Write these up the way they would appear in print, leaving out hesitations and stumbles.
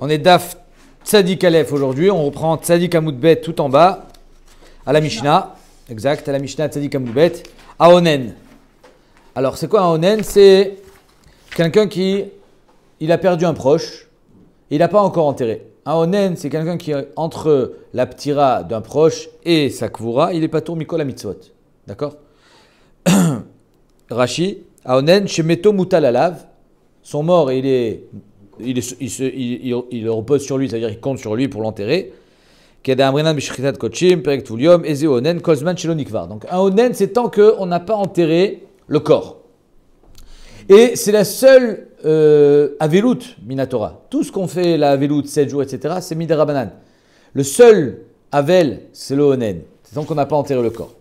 On est Daf Tzadik Aleph aujourd'hui. On reprend Tzadik Amoudbet tout en bas. À la Mishnah. Exact, à la Mishnah Tzadik Amoudbet. À Onen. Alors, c'est quoi un Onen? C'est quelqu'un qui il a perdu un proche. Il n'a pas encore enterré. Un Onen, c'est quelqu'un qui, entre la ptira d'un proche et sa kvura, il est pas tour mikol mitzvot. D'accord? Rashi, à Onen, chez Meto Moutal Alav, son mort, il repose sur lui, c'est-à-dire il compte sur lui pour l'enterrer. Donc un Onen, c'est tant qu'on n'a pas enterré le corps. Et c'est la seule Avelut Minatora. Tout ce qu'on fait, la Avelut, 7 jours, etc., c'est Midarabanan. Le seul Avel, c'est le Onen. C'est tant qu'on n'a pas enterré le corps.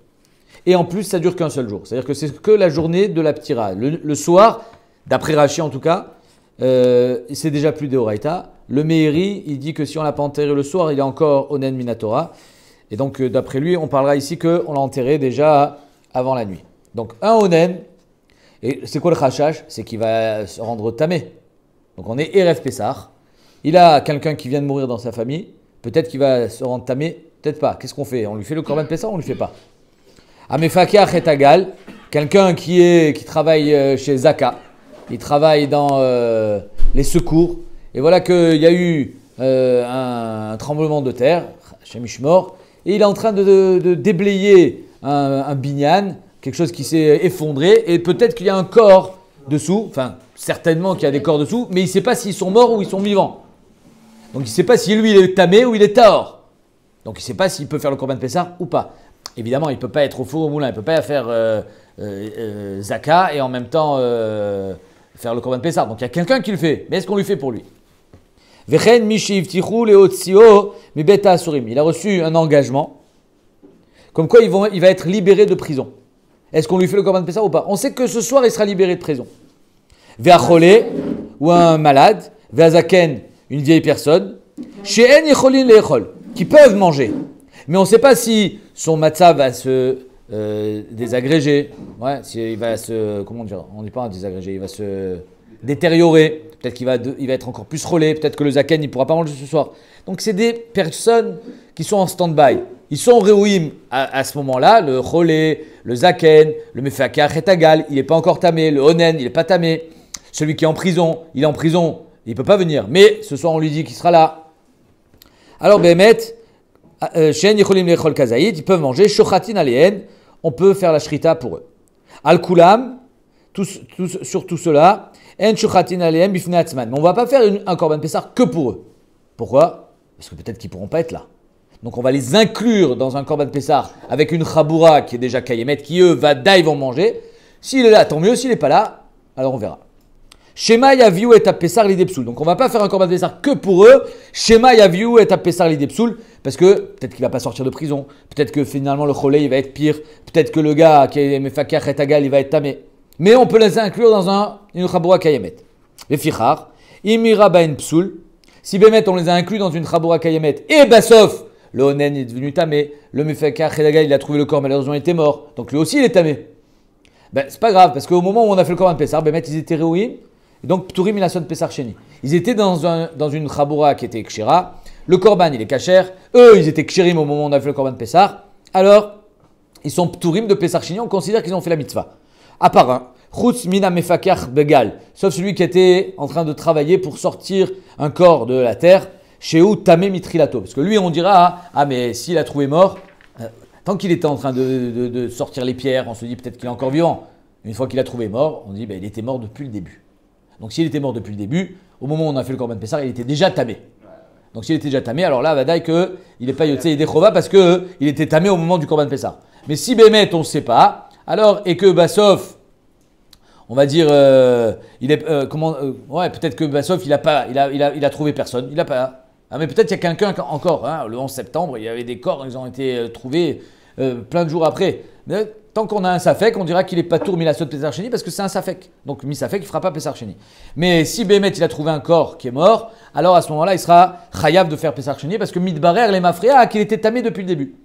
Et en plus, ça dure qu'un seul jour. C'est-à-dire que c'est que la journée de la ptira. Le soir, d'après Rashi en tout cas, c'est déjà plus de Horaïta. Le Meiri, il dit que si on l'a pas enterré le soir, il est encore Onen Minatora. Et donc, d'après lui, on parlera ici qu'on l'a enterré déjà avant la nuit. Donc, un Onen. Et c'est quoi le chashash? C'est qu'il va se rendre tamé. Donc on est Erev Pessah. Il a quelqu'un qui vient de mourir dans sa famille. Peut-être qu'il va se rendre tamé, peut-être pas. Qu'est-ce qu'on fait? On lui fait le Korban Pessah ou on ne lui fait pas? Amefakar Etagal, quelqu'un qui travaille chez Zaka. Il travaille dans les secours. Et voilà qu'il y a eu un tremblement de terre, chez Mishmor. Et il est en train de déblayer un binyan. Quelque chose qui s'est effondré, et peut-être qu'il y a un corps dessous, enfin certainement qu'il y a des corps dessous, mais il ne sait pas s'ils sont morts ou ils sont vivants. Donc il ne sait pas si lui il est tamé ou il est tahor. Donc il ne sait pas s'il peut faire le Korban Pessah ou pas. Évidemment, il ne peut pas être au four au moulin, il ne peut pas faire Zaka et en même temps faire le Korban Pessah. Donc il y a quelqu'un qui le fait, mais est-ce qu'on lui fait pour lui? Il a reçu un engagement, comme quoi il va être libéré de prison. Est-ce qu'on lui fait le Korban Pessah ou pas? On sait que ce soir, il sera libéré de prison. Ve'acholé, ou un malade. Ve'azaken, une vieille personne. She'en yecholin le'echol, qui peuvent manger. Mais on ne sait pas si son matzah va se désagréger. Ouais, il va se, comment dire, on ne dit pas désagréger, il va se détériorer. Peut-être qu'il va être encore plus relais. Peut-être que le zaken, il ne pourra pas manger ce soir. Donc, c'est des personnes qui sont en stand-by. Ils sont réouïm à ce moment-là, le relais, le zaken, le mefakar etagal, il n'est pas encore tamé, le onen, il n'est pas tamé. Celui qui est en prison, il est en prison, il ne peut pas venir. Mais ce soir, on lui dit qu'il sera là. Alors, Behemet, Shen Yecholim Lechol Kazaïd, ils peuvent manger, Shochatin Aleen, on peut faire la shrita pour eux. Al-Kulam, sur tout cela, En Shochatin Aleen Bifnei Atzman. Mais on ne va pas faire un Korban Pessah que pour eux. Pourquoi? Parce que peut-être qu'ils ne pourront pas être là. Donc on va les inclure dans un Korban Pessah avec une Chaboura qui est déjà Kayemet, qui eux, vont manger. S'il est là, tant mieux. S'il n'est pas là, alors on verra. Shema Yaviou et Pessah l'idepsoul. Donc on ne va pas faire un Korban Pessah que pour eux. Shema Yaviou et Pessah l'idepsoul. Parce que peut-être qu'il ne va pas sortir de prison. Peut-être que finalement le Cholé il va être pire. Peut-être que le gars qui est Mefakar Etagal il va être tamé. Mais on peut les inclure dans une Chaboura Kayemet. Les Fichar. Imira Bain Psoul. Si Bémet on les a inclus dans une Chaboura Kayemet et Bassof. Le Onen est devenu tamé. Le Mefakar Chedagal, il a trouvé le corps, malheureusement, il était mort. Donc lui aussi, il est tamé. Ben, c'est pas grave, parce qu'au moment où on a fait le Korban Pessah, Bémet, ils étaient réouïm. Et donc, Pturim, il a son Pessah Sheni. Ils étaient dans une Chaboura qui était Kshira. Le Korban, il est Kacher. Eux, ils étaient Kshirim au moment où on a fait le Korban Pessah. Alors, ils sont Pturim de Pessah Sheni. On considère qu'ils ont fait la mitzvah. À part un. Chutz mina Mefakar Begal. Sauf celui qui était en train de travailler pour sortir un corps de la terre. Chez où Tamé Mitrilato. Parce que lui, on dira, ah mais s'il a trouvé mort, tant qu'il était en train de sortir les pierres, on se dit peut-être qu'il est encore vivant. Une fois qu'il a trouvé mort, on dit, il était mort depuis le début. Donc s'il était mort depuis le début, au moment où on a fait le Korban Pessah, il était déjà tamé. Donc s'il était déjà tamé, alors là, Vadaï qu'il n'est pas Yotse Yedechova parce qu'il était tamé au moment du Korban Pessah. Mais si Bémet, on ne sait pas, alors, et que Bassof, on va dire, peut-être que Bassof, il a trouvé personne, il n'a pas. Ah mais peut-être il y a quelqu'un encore, hein, le 11 septembre, il y avait des corps, ils ont été trouvés plein de jours après. Mais, tant qu'on a un Safek, on dira qu'il n'est pas tour Milasot Pessah Sheni parce que c'est un Safek. Donc Misafek, il ne fera pas Pessah Sheni. Mais si Bémet, il a trouvé un corps qui est mort, alors à ce moment-là, il sera Chayav de faire Pessah Sheni parce que Midbarer, les Mafréa, qu'il était tamé depuis le début.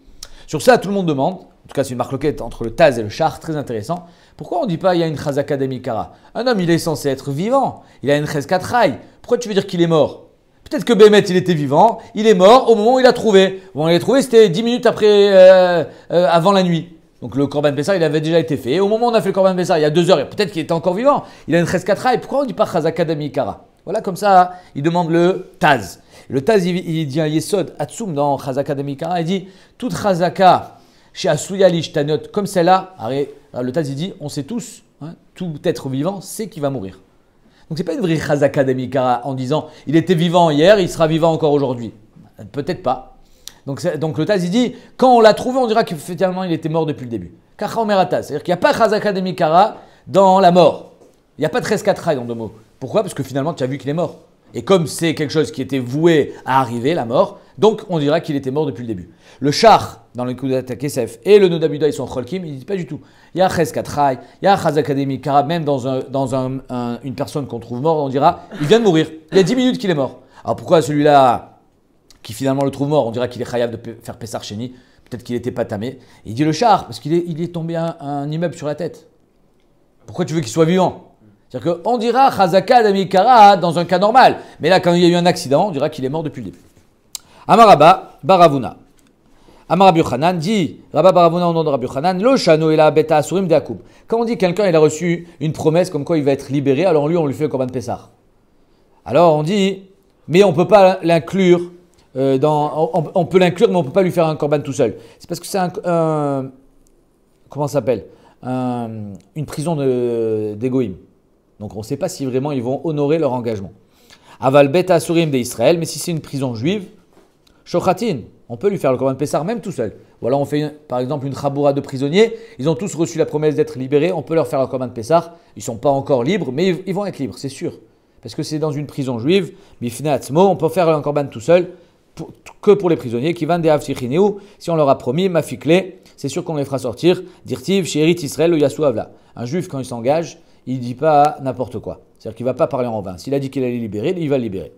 Sur ça, tout le monde demande, en tout cas c'est une marloquette entre le Taz et le Char, très intéressant. Pourquoi on ne dit pas il y a une Chazaka d'Emikara? Un homme, il est censé être vivant, il a une Cheskat Rai. Pourquoi tu veux dire qu'il est mort? Peut-être que Bémet, il était vivant, il est mort au moment où il l'a trouvé. Au moment où il l'a trouvé, c'était 10 minutes après, avant la nuit. Donc le Corban Pessah, il avait déjà été fait. Et au moment où on a fait le Corban Pessah, il y a 2 heures, peut-être qu'il était encore vivant. Il a une Cheskatra. Et pourquoi on ne dit pas Chazaka d'Amikara? Voilà, comme ça, il demande le Taz. Le Taz, il dit un Yesod, Atsoum, dans Chazaka d'Amikara, il dit toute Chazaka chez Asuyalish Tanot, comme celle-là. Le Taz, il dit on sait tous, hein, tout être vivant sait qu'il va mourir. Donc c'est pas une vraie Chazaka d'Amikara en disant il était vivant hier, il sera vivant encore aujourd'hui. Peut-être pas. Donc le Taz il dit quand on l'a trouvé, on dira qu'effectivement il était mort depuis le début. Kacha Omerataz, c'est-à-dire qu'il n'y a pas Chazaka d'Amikara dans la mort. Il n'y a pas de Reskatra dans 2 mots. Pourquoi? Parce que finalement tu as vu qu'il est mort. Et comme c'est quelque chose qui était voué à arriver, la mort, donc on dira qu'il était mort depuis le début. Le char, dans le Kudat Kesef, et le Nodabuda, ils sont Cholkim, ils ne disent pas du tout. Il y a Cheskatrai, il y a Chazaka d'Amikara, même dans une personne qu'on trouve mort, on dira il vient de mourir. Il y a 10 minutes qu'il est mort. Alors pourquoi celui-là, qui finalement le trouve mort, on dira qu'il est chayav de faire Pessar Sheni, peut-être qu'il n'était pas tamé. Il dit le char, parce qu'il est tombé un immeuble sur la tête. Pourquoi tu veux qu'il soit vivant? C'est-à-dire qu'on dira Chazaka d'Amikara dans un cas normal. Mais là, quand il y a eu un accident, on dira qu'il est mort depuis le début. Amaraba, Baravuna. Amar Rabbi Yochanan dit, Rabba Baravuna au nom de Rabbi Yochanan, Lo shano ela beta asurim de Akoub. Quand on dit quelqu'un il a reçu une promesse comme quoi il va être libéré, alors lui on lui fait le Korban Pessar. Alors on dit, mais on ne peut pas l'inclure on peut l'inclure mais on ne peut pas lui faire un Korban tout seul. C'est parce que c'est comment ça s'appelle une prison d'égoïm. Donc on ne sait pas si vraiment ils vont honorer leur engagement. Aval beta asurim de Israël, mais si c'est une prison juive, shochatin. On peut lui faire le Korban Pessar même tout seul. Ou alors on fait par exemple une chaboura de prisonniers. Ils ont tous reçu la promesse d'être libérés. On peut leur faire le Korban Pessar. Ils ne sont pas encore libres, mais ils vont être libres, c'est sûr. Parce que c'est dans une prison juive. Bifnei atzmo, on peut faire un Korban tout seul que pour les prisonniers qui vendent des avtichineu. Si on leur a promis, mafikle, c'est sûr qu'on les fera sortir. Dirtiv, chérit Israël ou yassou avla. Un juif quand il s'engage, il ne dit pas n'importe quoi. C'est-à-dire qu'il ne va pas parler en vain. S'il a dit qu'il allait libérer, il va le libérer.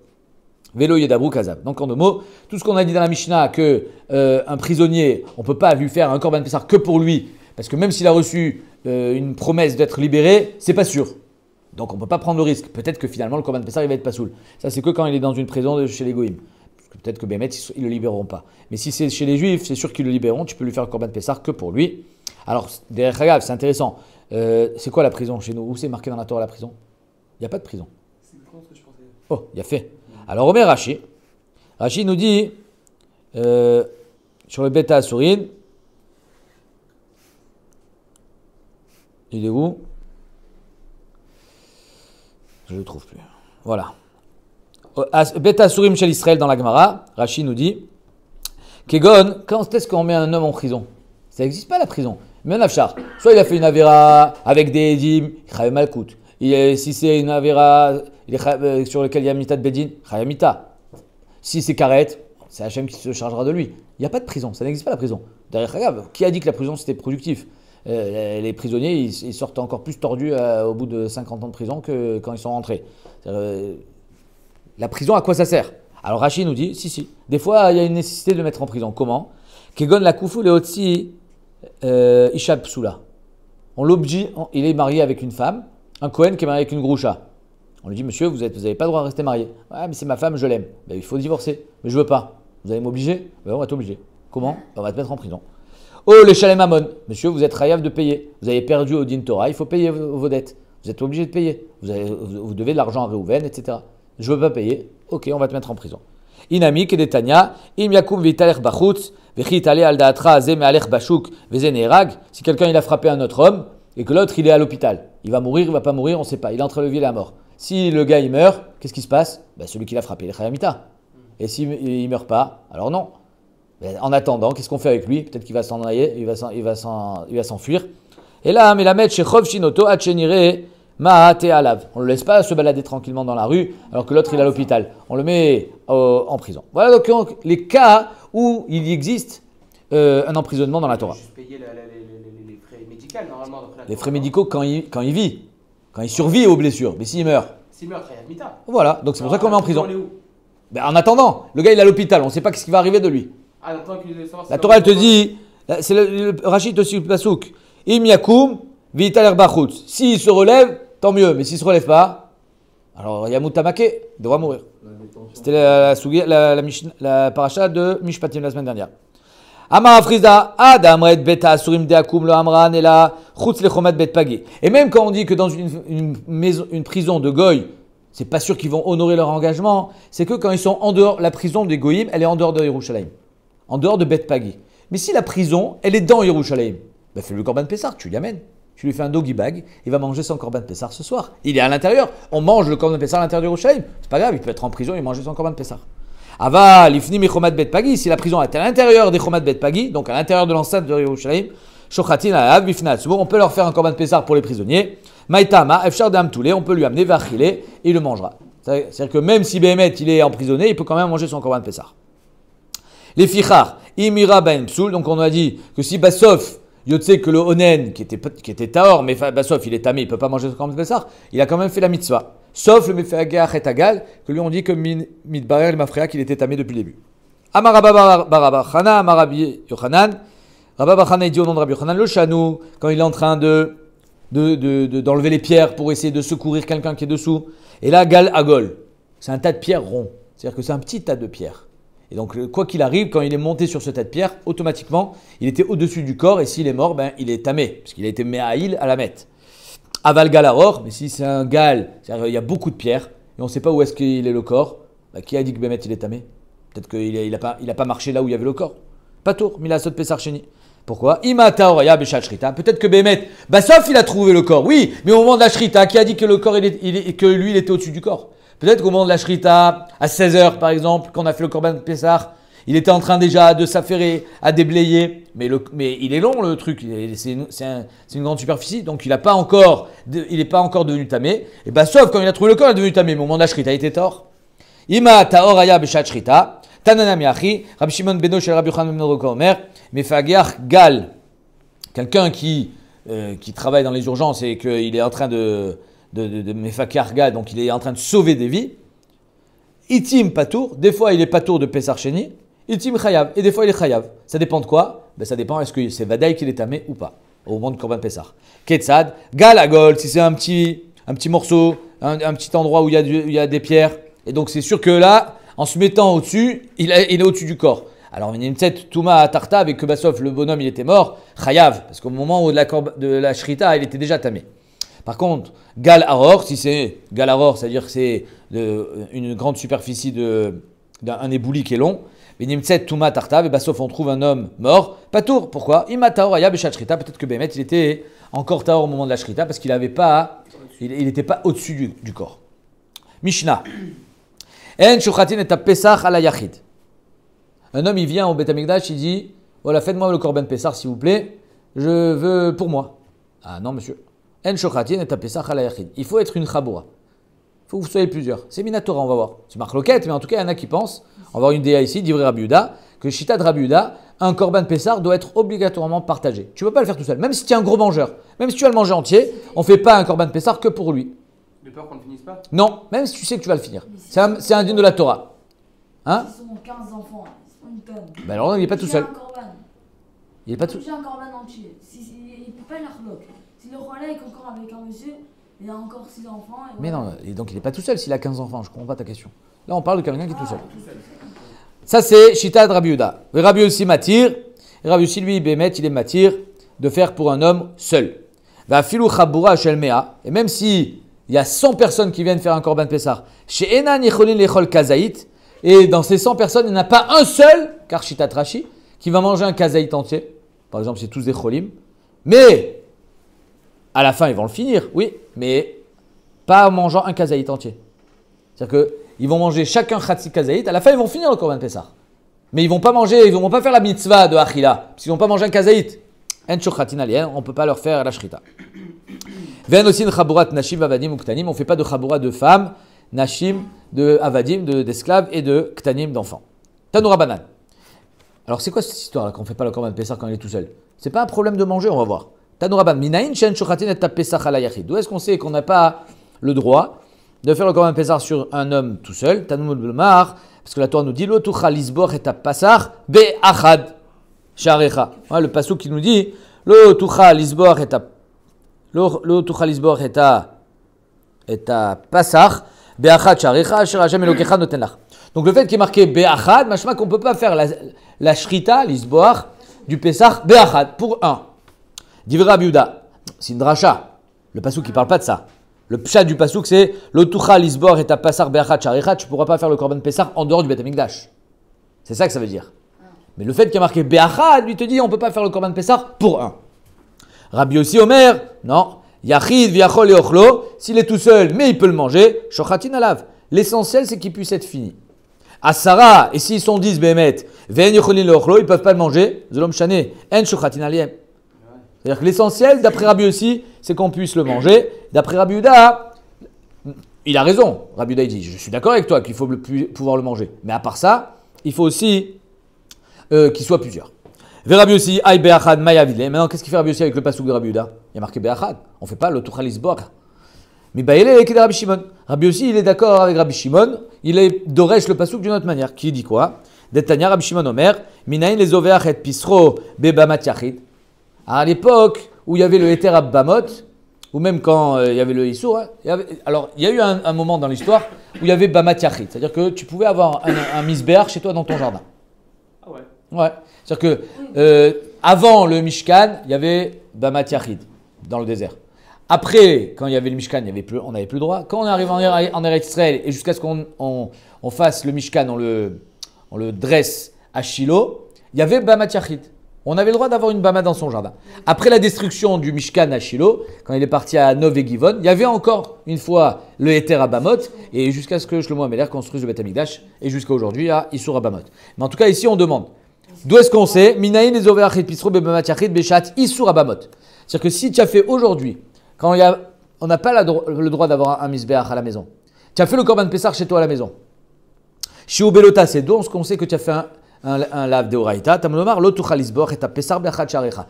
Vélo Yedabrou Kazab. Donc en 2 mots, tout ce qu'on a dit dans la Mishnah, que un prisonnier, on ne peut pas lui faire un Korban Pessar que pour lui, parce que même s'il a reçu une promesse d'être libéré, c'est pas sûr. Donc on ne peut pas prendre le risque. Peut-être que finalement le Korban Pessar il va être pas soul. Ça c'est que quand il est dans une prison chez les Goïm. Peut-être que Bémet ils le libéreront pas. Mais si c'est chez les Juifs, c'est sûr qu'ils le libéreront. Tu peux lui faire le Korban Pessar que pour lui. Alors derrière Chagav, c'est intéressant. C'est quoi la prison chez nous? Où c'est marqué dans la Torah la prison? Il n'y a pas de prison. C'est ce que je pensais. Oh, il y a fait. Alors, Omer Rashi nous dit sur le Beta Asurin, il est où? Je ne le trouve plus. Voilà. Beta Asurim chez l'Israël dans la Gemara, Rashi nous dit Kegon, quand est-ce qu'on met un homme en prison? Ça n'existe pas la prison. Mais un afchar, soit il a fait une avéra avec des édim, il chayav malkout. Si c'est une avéra sur laquelle il y a mita de bedin, chayav mita. Si c'est karet, c'est Hachem qui se chargera de lui. Il n'y a pas de prison, ça n'existe pas la prison. Derrière Chagav, qui a dit que la prison c'était productif? Les prisonniers, ils sortent encore plus tordus au bout de 50 ans de prison que quand ils sont rentrés. La prison, à quoi ça sert? Alors Rachid nous dit, si, des fois il y a une nécessité de le mettre en prison. Comment? Kegon la kufu le otsi ishab psula. On l'oblige, il est marié avec une femme, un Kohen qui est marié avec une groucha. On lui dit, monsieur, vous n'avez pas le droit de rester marié. Ouais, mais c'est ma femme, je l'aime. Ben, il faut divorcer. Mais je veux pas. Vous allez m'obliger? Ben, on va t'obliger. Comment? On va te mettre en prison. Oh, les Shalem Amon. Monsieur, vous êtes chayav de payer. Vous avez perdu au Din Torah, il faut payer vos dettes. Vous êtes obligé de payer. Vous devez de l'argent à Réhouven, etc. Je ne veux pas payer. Ok, on va te mettre en prison. Inami kedetania, im yakum vitaler bachutz, vechitale al daatra ze me'alech bashuk, veze ne'erag. Si quelqu'un il a frappé un autre homme et que l'autre il est à l'hôpital, il va mourir, il va pas mourir, on ne sait pas. Il est entre le vie et la mort. Si le gars il meurt, qu'est-ce qui se passe? Ben, celui qui l'a frappé, il est chayamita. Et s'il ne meurt pas, alors non. Ben, en attendant, qu'est-ce qu'on fait avec lui? Peut-être qu'il va s'en aller, il va s'enfuir. Et là, mais la mettre chez Chov Shinoto, Hachenire, Maate Alav. On ne le laisse pas se balader tranquillement dans la rue, alors que l'autre il est à l'hôpital. On le met en prison. Voilà donc les cas où il existe un emprisonnement dans la Torah. Juste payer les frais médicaux normalement. Les frais médicaux quand il vit. Quand il survit aux blessures, mais s'il meurt. S'il meurt, il y a mita. Voilà, donc c'est pour ça qu'on le met en prison. Ben, en attendant, le gars il est à l'hôpital, on ne sait pas ce qui va arriver de lui. La Torah elle te dit, c'est le Rachid aussi le pasouk, Im yakum vitaler bachutz. S'il se relève, tant mieux, mais s'il ne se relève pas, Alors Yamutamake devra mourir. C'était la paracha de Mishpatim la semaine dernière. Amar Afrizda, Adam red beta asurim de akum lo amran et la chutz lechomat bet pagi. Et même quand on dit que dans une prison de goy, c'est pas sûr qu'ils vont honorer leur engagement, c'est que quand ils sont en dehors, la prison des goyim, elle est en dehors de Yerushalayim, en dehors de Bet Pagi. Mais si la prison, elle est dans Yerushalayim, ben fais le Korban Pessar, tu l'amènes. Tu lui fais un doggy bag, il va manger son Korban Pessar ce soir. Il est à l'intérieur, on mange le Korban Pessar à l'intérieur de Yerushalayim. C'est pas grave, il peut être en prison et manger son Korban Pessar. Ava, l'ifni mi chomat Bet Pagi, si la prison est à l'intérieur des chomat Bet Pagi, donc à l'intérieur de l'enceinte de Yerushalayim, shochatin alav bifnat. On peut leur faire un Korban Pessar pour les prisonniers. Maïtama, efshar dam toulé, on peut lui amener vachile et il le mangera. C'est-à-dire que même si Béhémet il est emprisonné, il peut quand même manger son Korban Pessar. Les fichar, imira ben psoul, donc on a dit que si Bassof, Yotse que le Onen, qui était Taor, mais Bassof il est tamé, il ne peut pas manger son Korban Pessar, il a quand même fait la mitzvah. Sauf le Mefagah et Agal, que lui on dit que Midbarer el Mafrea qu'il était tamé depuis le début. Amarabba Barabachana, Amarabi Yochanan, Rabba Bachana dit au nom de Rabbi Yochanan, le chanou, quand il est en train d'enlever les pierres pour essayer de secourir quelqu'un qui est dessous. Et là, Gal Agol, c'est un tas de pierres rond. C'est-à-dire que c'est un petit tas de pierres. Et donc, quoi qu'il arrive, quand il est monté sur ce tas de pierres, automatiquement, il était au-dessus du corps. Et s'il est mort, ben, il est tamé, puisqu'il a été méhaïl à la mette. Aval Galaror, mais si c'est un Gal, c'est-à-dire qu'il y a beaucoup de pierres, et on ne sait pas où est-ce qu'il est le corps, ben, qui a dit que Bémet il est tamé? Peut-être qu'il n'a pas marché là où il y avait le corps. Pas tour, Milasot Pesar Sheni. Pourquoi? Peut-être que Bémet, sauf il a trouvé le corps, oui, mais au moment de la Shrita, qui a dit que le corps, que lui, il était au-dessus du corps? Peut-être qu'au moment de la Shrita, à 16h par exemple, quand on a fait le Korban Pessar, il était en train déjà de s'affairer, à déblayer, mais il est long le truc, c'est une grande superficie, donc il n'est pas encore devenu tamé, et sauf quand il a trouvé le corps, il est devenu tamé, mais au moment de la Shrita, il était tort. Ima Taor Aya Beshat Shrita. Tanana Miachi, Rabbi Shimon Beno chez Rabbi Yochanan ben Roka Omer, Mefagiach Gal, quelqu'un qui travaille dans les urgences et qu'il est en train de Mefagiach Gal, donc il est en train de sauver des vies. Itim Patour, des fois il est Patour de Pesar Sheni, Itim Chayav, et des fois il est Chayav. Ça dépend de quoi? Ça dépend, est-ce que c'est Vadaï qu'il est tamé ou pas, au moment de Korban Pessar. Ketsad, Gal Agol, si c'est un petit morceau, un petit endroit où il y a des pierres, et donc c'est sûr que là, en se mettant au-dessus, il est au-dessus du corps. Alors, il y a une tête Touma Tarta avec que Bassof, le bonhomme, il était mort, Chayav, parce qu'au moment où de la Shrita, il était déjà tamé. Par contre, Gal Aror, si c'est Gal Aror, c'est-à-dire que c'est une grande superficie d'un ébouli qui est long, Benimtset Touma Tarta, et Bassof, on trouve un homme mort, pas tour. Pourquoi? Ima Taor Ayab et Shrita, peut-être que Bémet, il était encore Taor au moment de la Shrita, parce qu'il n'était pas au-dessus du corps. Mishnah. Un homme, il vient au Beth Amikdash, il dit, voilà, faites-moi le Korban Pessar, s'il vous plaît, je veux pour moi. Ah non, monsieur. Il faut être une chaboura. Il faut que vous soyez plusieurs. C'est Minatora, on va voir. C'est marque loquette, mais en tout cas, il y en a qui pensent, on va voir une déa ici, d'Ivry Rabbi Yehuda, que Shita de Rabbi Yehuda, un Korban Pessar doit être obligatoirement partagé. Tu ne peux pas le faire tout seul. Même si tu es un gros mangeur, même si tu vas le manger entier, on ne fait pas un Korban Pessar que pour lui. De peur qu'on ne finisse pas? Non, même si tu sais que tu vas le finir. C'est un dîne de la Torah. Hein? Ils sont 15 enfants, ils sont une tonne. Ben alors, il n'est pas tout seul. Il n'est pas tout seul. J'ai un corban entier. Il ne peut pas l'arloc. Si le relais est encore avec un monsieur, il a encore 6 enfants. Et mais non, et donc il n'est pas tout seul s'il a 15 enfants. Je ne comprends pas ta question. Là, on parle de quelqu'un qui est tout seul. Ça, c'est Shita de Rabbi Yehuda. Rabbi aussi matir. Rabbi aussi, lui, Bémet, il est matir de faire pour un homme seul. Va filou chabura shel mea. Et même si il y a 100 personnes qui viennent faire un Korban Pessar, chez Enan Yecholin Lechol Kazaït, et dans ces 100 personnes, il n'y en a pas un seul, car Shitat Rashi, qui va manger un Kazaït entier. Par exemple, c'est tous des Cholim. Mais, à la fin, ils vont le finir, oui, mais pas en mangeant un Kazaït entier. C'est-à-dire qu'ils vont manger chacun Khatsi Kazaït, à la fin, ils vont finir le Korban Pessar. Mais ils ne vont pas manger, ils ne vont pas faire la mitzvah de Achila, parce qu'ils ne vont pas manger un Kazaït. On ne peut pas leur faire la Shrita. On ne fait pas de chabourat de femmes, nashim, de avadim, d'esclaves et de ktanim, d'enfants. Tanoura banan. Alors c'est quoi cette histoire-là qu'on ne fait pas le Korban Pessar quand il est tout seul? C'est pas un problème de manger, on va voir. Tanoura banan. Minaïn shen shochatin et tapesach ala yachid. D'où est-ce qu'on sait qu'on n'a pas le droit de faire le Korban Pessar sur un homme tout seul? Tanoumul b'lmar, parce que la Torah nous dit lo tucha lisbor et tapasar be'achad sharecha. Le pasuk qui nous dit lo tucha lisbor et lo tucha lisbor et ta pasach Be'achad sharecha asher Hashem Elokecha noten lach. Donc le fait qu'il est marqué Be'achad, machma qu'on ne peut pas faire la shrita, l'isboach, du Pessah Be'achad, pour un. Divrei Rabbi Yehuda, c'est une dracha. Le pasouk qui ne parle pas de ça. Le pshat du pasouk c'est Lotucha l'isboach et ta Pessah Be'achad sharecha, tu ne pourras pas faire le korban Pessah en dehors du Beth Amikdash. C'est ça que ça veut dire. Mais le fait qu'il y a marqué Be'achad, lui te dit on ne peut pas faire le korban Pessah pour un. Rabbi Yossi Omer, non. Yachid viachol et ochlo, s'il est tout seul, mais il peut le manger, shochatin alav. L'essentiel, c'est qu'il puisse être fini. Asara, et s'ils sont 10 behemet, ve'en yocholin le ochlo, ils ne peuvent pas le manger, zolom shane, en shochatin aliem. C'est-à-dire que l'essentiel, d'après Rabbi Yossi, c'est qu'on puisse le manger. D'après Rabbi Yehuda, il a raison. Rabbi Yehuda, il dit, je suis d'accord avec toi qu'il faut pouvoir le manger. Mais à part ça, il faut aussi qu'il soit plusieurs. Rabbi Yossi, aïe be'achad mayavidle. Maintenant, qu'est-ce qu'il fait Rabbi Yossi avec le pasouk de Rabbi Yehuda? Il y a marqué be'achad. On ne fait pas le tuchal isboach. Mais baïle est Rabbi Shimon. Rabbi Yossi, il est d'accord avec Rabbi Shimon. Il est doresh le pasouk d'une autre manière. Qui dit quoi? Detania Rabbi Shimon Omer, minayin les oveach et pisro bebamat yachid. À l'époque où il y avait le heter abbamot, ou même quand il y avait le issour, hein, alors il y a eu un moment dans l'histoire où il y avait bamat yachid. C'est-à-dire que tu pouvais avoir un misbéach chez toi dans ton jardin. Ah ouais. Ouais. C'est-à-dire que avant le Mishkan, il y avait Bamat Yachid dans le désert. Après, quand il y avait le Mishkan, on n'avait plus le droit. Quand on arrive en Eretz Israël et jusqu'à ce qu'on fasse le Mishkan, on le dresse à Shiloh, il y avait Bamat Yachid. On avait le droit d'avoir une Bama dans son jardin. Après la destruction du Mishkan à Shiloh, quand il est parti à Nov et Givon, il y avait encore une fois le Heter Abamot et jusqu'à ce que Shlomo Améler construise le Beth Amikdash et jusqu'à aujourd'hui à Issour Abamot. Mais en tout cas, ici, on demande. D'où est-ce qu'on sait? Minaïn les overachid pisro bebamat yachid beshat isur abamot. C'est-à-dire que si tu as fait aujourd'hui, quand on n'a pas le droit d'avoir un misbéach à la maison, tu as fait le korban pessar chez toi à la maison. Shiu belota, c'est d'où qu'on sait que tu as fait un lave de oraïta. Tamlomar lotuchal isboach et ta pessar beachat sharecha.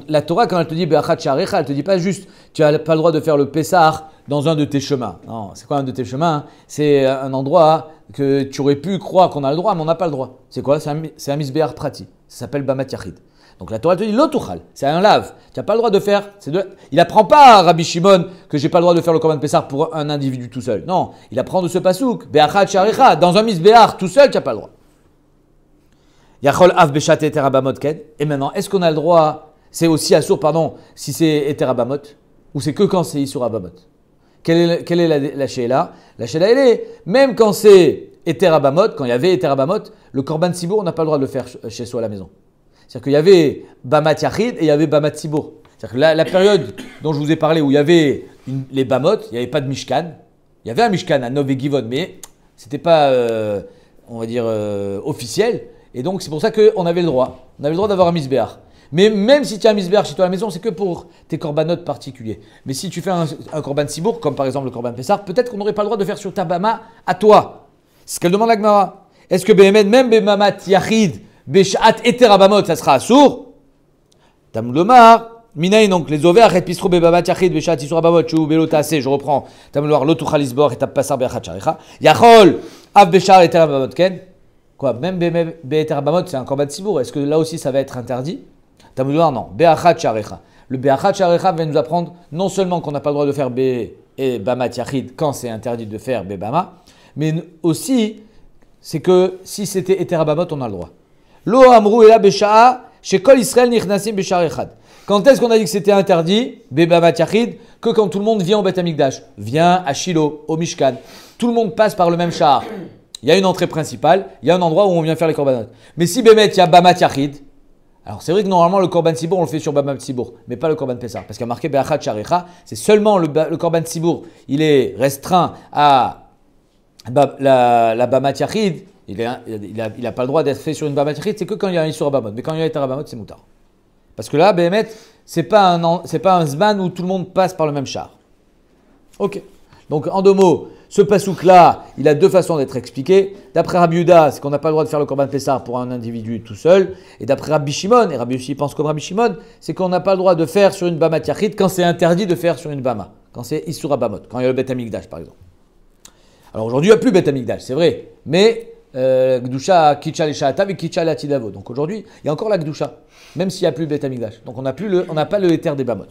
La Torah, quand elle te dit beachat sharecha, elle te dit pas juste tu n'as pas le droit de faire le pessar dans un de tes chemins. Non, c'est quoi un de tes chemins? C'est un endroit que tu aurais pu croire qu'on a le droit, mais on n'a pas le droit. C'est quoi? C'est un misbéach prati. Ça s'appelle Bamat Yachid. Donc la Torah te dit l'otuchal, c'est un lave. Tu n'as pas le droit de faire. Il apprend pas à Rabbi Shimon que j'ai pas le droit de faire le korban pessar pour un individu tout seul. Non, il apprend de ce pasouk. Beachat sharecha. Dans un misbéach tout seul, tu n'as pas le droit. Yachol av beshat eter abamot ken. Et maintenant, est-ce qu'on a le droit? C'est aussi assour, pardon, si c'est eter abamot ou c'est que quand c'est issour abamot? Quelle est la sheila? La sheila, elle est, même quand c'est Eter Abamot, quand il y avait Eter Abamot, le Korban Sibour, on n'a pas le droit de le faire chez soi à la maison. C'est-à-dire qu'il y avait Bamat Yachid et il y avait Bamat Sibour. C'est-à-dire que la période dont je vous ai parlé, où il y avait les Bamot, il n'y avait pas de Mishkan. Il y avait un Mishkan à Nov et Givon, mais ce n'était pas, on va dire, officiel. Et donc, c'est pour ça qu'on avait le droit. On avait le droit d'avoir un misbéach. Mais même si tu as un misbéach chez toi à la maison, c'est que pour tes corbanotes particuliers. Mais si tu fais un korban sibour, comme par exemple le korban pessar, peut-être qu'on n'aurait pas le droit de faire sur ta bama à toi. C'est ce qu'elle demande à Gemara. Est-ce que même bemamat yachid, beshat eter abamot, ça sera assour? Tamlomar, minaï donc les ovaires et pisro bebamat yachid, beshat isur abamot, chou belotase, je reprends. Tamlomar lotuchal isbor et tapasar beachat sharecha. Yachol, av beshar eter abamot ken. Quoi, même be'eter abamot, c'est un korban sibour. Est-ce que là aussi ça va être interdit? Non, Be'achat Sharecha. Le Be'achat Sharecha va nous apprendre non seulement qu'on n'a pas le droit de faire Be et Bamat Yachid quand c'est interdit de faire Be Bama, mais aussi c'est que si c'était Eter Abamot, on a le droit. Lo Amrou Ela Besha'a, chez Kol Israël Nichnasim Beshar Echad. Quand est-ce qu'on a dit que c'était interdit Be Bamat Yachid? Que quand tout le monde vient au Beth Amikdash, vient à Shiloh, au Mishkan. Tout le monde passe par le même char. Il y a une entrée principale, il y a un endroit où on vient faire les korbanot. Mais si Bémet, il y a Bamat Yachid, alors c'est vrai que normalement le korban sibour on le fait sur Bamat sibour, mais pas le korban pessar, parce qu'il y a marqué Be'achat sharecha, c'est seulement le korban sibour, il est restreint à la Bamat Yachid, il a pas le droit d'être fait sur une Bamat Yachid, c'est que quand il y a un Issour Abamot, mais quand il y a un Eter Abamot, c'est moutar. Parce que là, Bémet, c'est pas un zman où tout le monde passe par le même char. Ok. Donc en deux mots, ce pasouk-là, il a deux façons d'être expliqué. D'après Rabbi Yehuda, c'est qu'on n'a pas le droit de faire le korban pessar pour un individu tout seul. Et d'après Rabbi Shimon, et Rabbi aussi pense comme Rabbi Shimon, c'est qu'on n'a pas le droit de faire sur une Bamat Yachid quand c'est interdit de faire sur une Bama. Quand c'est Issour Abamot, quand il y a le Beth Amikdash par exemple. Alors aujourd'hui, il n'y a plus Beth Amikdash, c'est vrai. Mais Gdusha Kitcha le Sha'atav et Kitcha le Atidavo. Donc aujourd'hui, il y a encore la Gdusha, même s'il n'y a plus Beth Amikdash. Donc on n'a pas le Heter des Bamot.